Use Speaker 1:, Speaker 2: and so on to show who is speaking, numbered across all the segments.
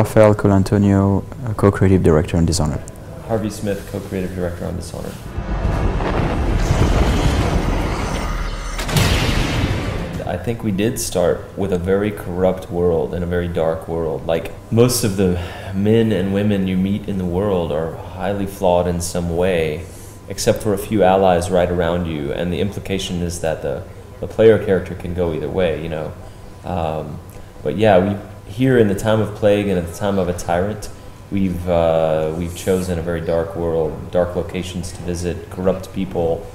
Speaker 1: Рафаэля Colantoniio, co-creative director on Dishonored.
Speaker 2: Harvi Smita, co-creative director on Dishonored. I think we did start with a very corrupt world and a very dark world. Like, most of the men and women you meet in the world are highly flawed in some way, except for a few allies right around you, and the implication is that the player character can go either way, you know. But yeah, here in the time of plague and at the time of a tyrant, we've chosen a very dark world, dark locations to visit, corrupt people,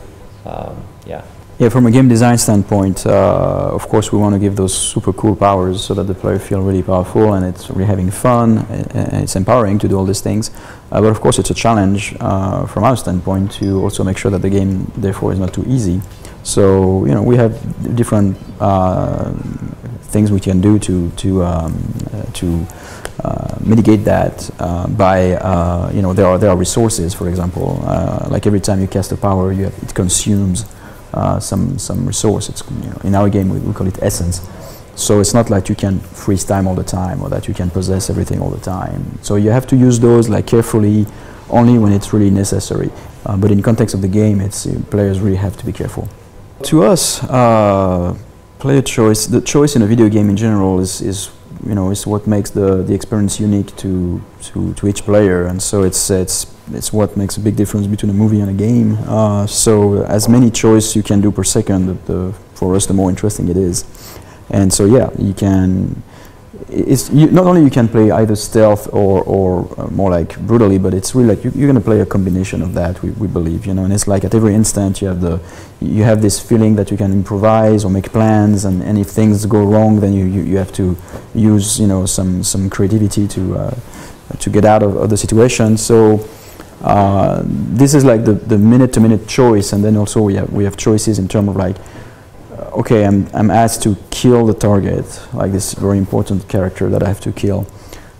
Speaker 2: yeah.
Speaker 1: Yeah, from a game design standpoint, of course we want to give those super cool powers so that the player feel really powerful and it's really having fun and it's empowering to do all these things. But of course it's a challenge from our standpoint to also make sure that the game therefore is not too easy. So, you know, we have different things we can do to mitigate that by, you know, there are resources, for example, like every time you cast a power, it consumes some resource. It's, you know, in our game we call it essence. So it's not like you can freeze time all the time or that you can possess everything all the time. So you have to use those like carefully, only when it's really necessary. But in the context of the game, players really have to be careful. To us, player choice, the choice in a video game in general is you know, is what makes the experience unique to each player, and so it's what makes a big difference between a movie and a game. So as many choices you can do per second, for us the more interesting it is. And so yeah, you can. Not only you can play either stealth or more like brutally, but it's really like you're going to play a combination of that. We believe, you know, and it's like at every instant you have this feeling that you can improvise or make plans, and if things go wrong, then you have to use, you know, some creativity to get out of the situation. So this is like the minute-to-minute choice, and then also we have choices in terms of like, okay, I'm asked to kill the target, like this very important character that I have to kill.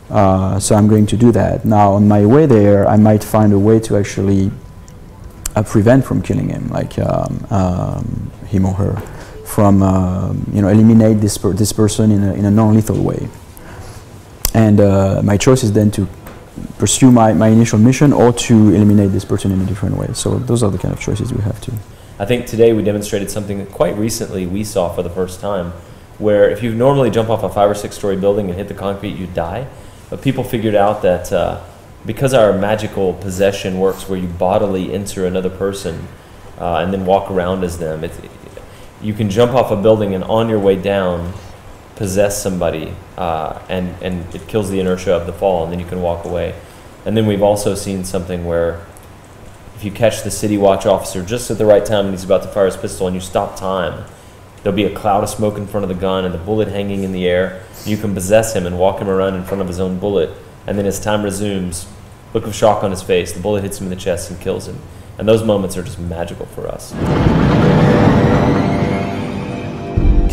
Speaker 1: So I'm going to do that. Now on my way there, I might find a way to actually prevent from killing him, like him or her, from you know, eliminate this person in a non-lethal way. And my choice is then to pursue my initial mission or to eliminate this person in a different way. So those are the kind of choices we have to.
Speaker 2: I think today we demonstrated something that quite recently we saw for the first time, where if you normally jump off a 5 or 6 story building and hit the concrete, you die. But people figured out that because our magical possession works where you bodily enter another person and then walk around as them, you can jump off a building and on your way down possess somebody and it kills the inertia of the fall, and then you can walk away. And then we've also seen something where if you catch the city watch officer just at the right time and he's about to fire his pistol and you stop time, there'll be a cloud of smoke in front of the gun and the bullet hanging in the air. You can possess him and walk him around in front of his own bullet, and then as time resumes, look of shock on his face, the bullet hits him in the chest and kills him. And those moments are just magical for us.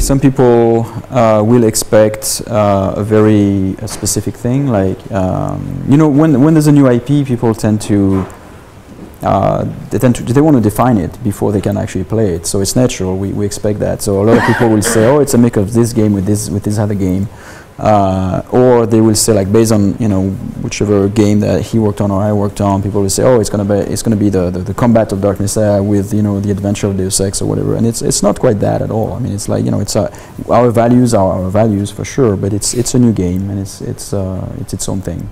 Speaker 1: Some people will expect a very specific thing, like you know, when there's a new IP, people tend to they want to define it before they can actually play it. So it's natural. We expect that. So a lot of people will say, oh, it's a mix of this game with this other game, or they will say, like, based on, you know, whichever game that he worked on or I worked on, people will say, oh, it's gonna be the combat of Dark Messiah with, you know, the adventure of Deus Ex or whatever. And it's not quite that at all. I mean, it's like, you know, it's our values are our values for sure, but it's a new game, and it's its own thing.